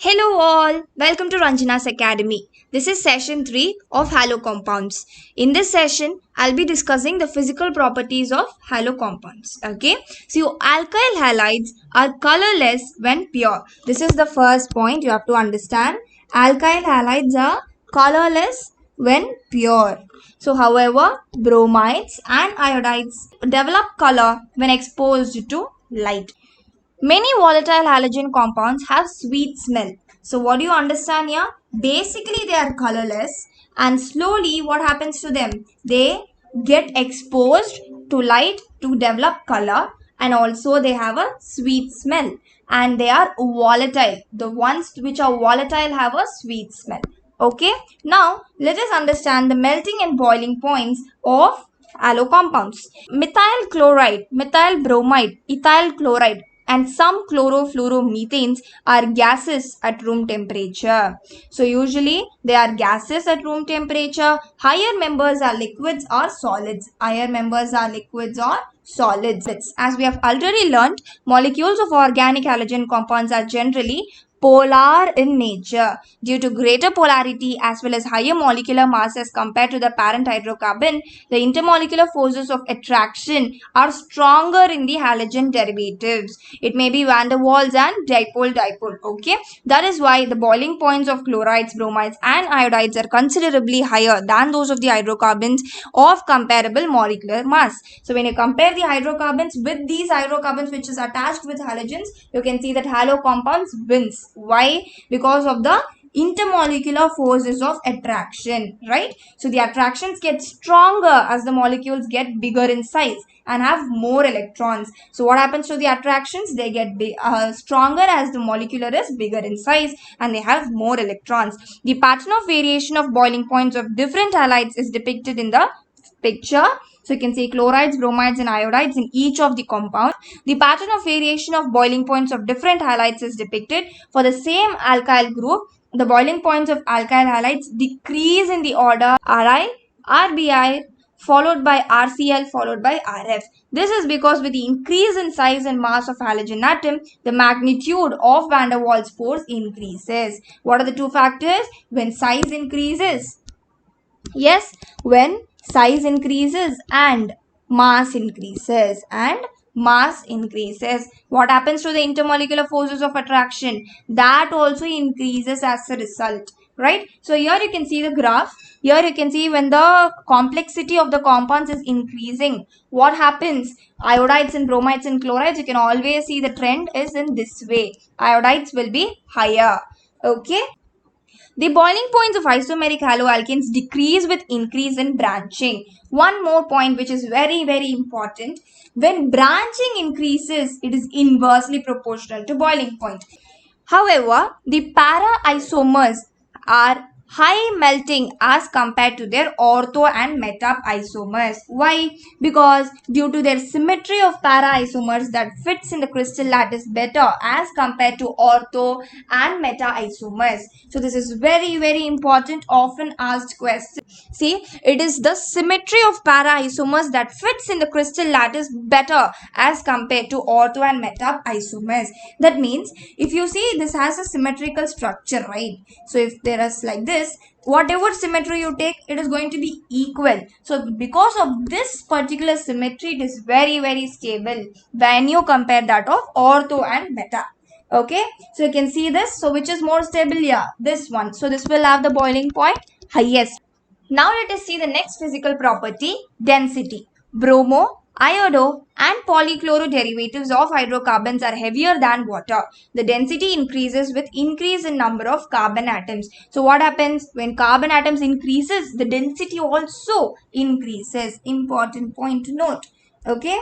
Hello all, welcome to Ranjana's Academy. This is session 3 of halo compounds. In this session, I'll be discussing the physical properties of halo compounds. Okay, so alkyl halides are colorless when pure. This is the first point you have to understand. Alkyl halides are colorless when pure. So, however, bromides and iodides develop color when exposed to light. Many volatile halogen compounds have sweet smell. So what do you understand here? Basically they are colorless and slowly what happens to them? They get exposed to light to develop color and also they have a sweet smell and they are volatile. The ones which are volatile have a sweet smell. Okay. Now let us understand the melting and boiling points of halo compounds. Methyl chloride, methyl bromide, ethyl chloride and some chlorofluoromethanes are gases at room temperature. So usually they are gases at room temperature. Higher members are liquids or solids. Higher members are liquids or solids. As we have already learned, molecules of organic halogen compounds are generally polar in nature. Due to greater polarity as well as higher molecular mass as compared to the parent hydrocarbon, the intermolecular forces of attraction are stronger in the halogen derivatives. It may be van der Waals and dipole-dipole. Okay, that is why the boiling points of chlorides, bromides and iodides are considerably higher than those of the hydrocarbons of comparable molecular mass. So when you compare the hydrocarbons with these hydrocarbons which is attached with halogens, you can see that halo compounds wins. Why? Because of the intermolecular forces of attraction, right? So the attractions get stronger as the molecules get bigger in size and have more electrons. So what happens to the attractions? They get stronger as the molecular is bigger in size and they have more electrons. The pattern of variation of boiling points of different halides is depicted in the picture. So you can see chlorides, bromides and iodides in each of the compound. The pattern of variation of boiling points of different halides is depicted. For the same alkyl group, the boiling points of alkyl halides decrease in the order Ri, Rbi, followed by RCl, followed by Rf. This is because with the increase in size and mass of halogen atom, the magnitude of van der Waals force increases. What are the two factors? When size increases. Yes, when size increases and mass increases what happens to the intermolecular forces of attraction? That also increases as a result, right? So here you can see the graph. Here you can see when the complexity of the compounds is increasing, what happens? Iodides and bromides and chlorides, you can always see the trend is in this way. Iodides will be higher. Okay. The boiling points of isomeric haloalkanes decrease with increase in branching. One more point which is very, very important. When branching increases, it is inversely proportional to boiling point. However, the para isomers are high melting as compared to their ortho and meta isomers. Why? Because due to their symmetry of para isomers that fits in the crystal lattice better as compared to ortho and meta isomers. So this is very, very important, often asked question. See, it is the symmetry of para isomers that fits in the crystal lattice better as compared to ortho and meta isomers. That means if you see this has a symmetrical structure, right? So if there is like this, whatever symmetry you take, it is going to be equal. So because of this particular symmetry, it is very, very stable when you compare that of ortho and meta. Okay, so you can see this. So which is more stable? Yeah, this one. So this will have the boiling point highest. Now let us see the next physical property, density. Bromo, iodo and polychloro derivatives of hydrocarbons are heavier than water. The density increases with increase in number of carbon atoms. So what happens when carbon atoms increases? The density also increases. Important point to note. Okay.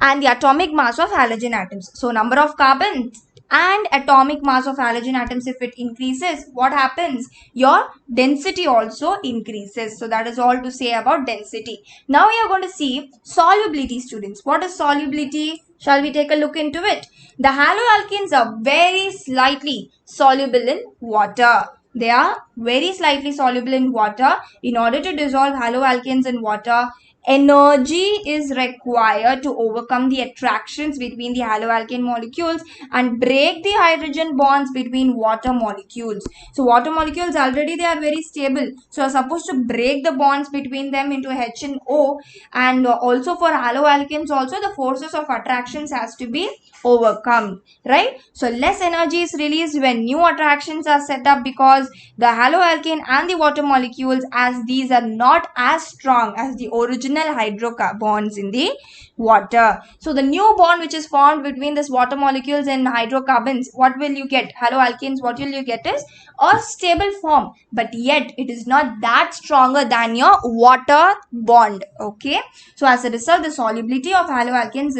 And the atomic mass of halogen atoms. So number of carbons and atomic mass of halogen atoms, if it increases, what happens? Your density also increases. So that is all to say about density. Now we are going to see solubility, students. What is solubility? Shall we take a look into it? The haloalkanes are very slightly soluble in water. They are very slightly soluble in water. In order to dissolve haloalkanes in water, energy is required to overcome the attractions between the haloalkane molecules and break the hydrogen bonds between water molecules. So water molecules already they are very stable, so are supposed to break the bonds between them into H and O, and also for haloalkanes also the forces of attractions has to be overcome, right? So less energy is released when new attractions are set up because the haloalkane and the water molecules, as these are not as strong as the original hydrocarbons in the water. So the new bond which is formed between this water molecules and hydrocarbons, what will you get? Haloalkanes, what will you get is a stable form, but yet it is not that stronger than your water bond. Okay, so as a result, the solubility of haloalkanes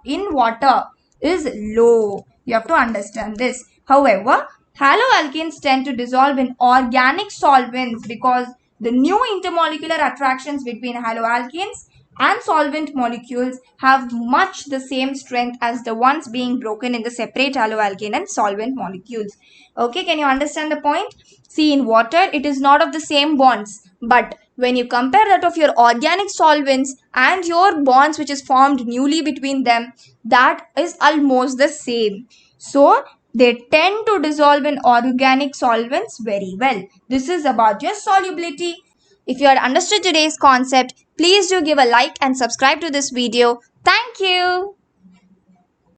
in water is low. You have to understand this. However, haloalkanes tend to dissolve in organic solvents because the new intermolecular attractions between haloalkanes and solvent molecules have much the same strength as the ones being broken in the separate haloalkane and solvent molecules. Okay, can you understand the point? See, in water, it is not of the same bonds, but when you compare that of your organic solvents and your bonds which is formed newly between them, that is almost the same. So, they tend to dissolve in organic solvents very well. This is about your solubility. If you had understood today's concept, please do give a like and subscribe to this video. Thank you.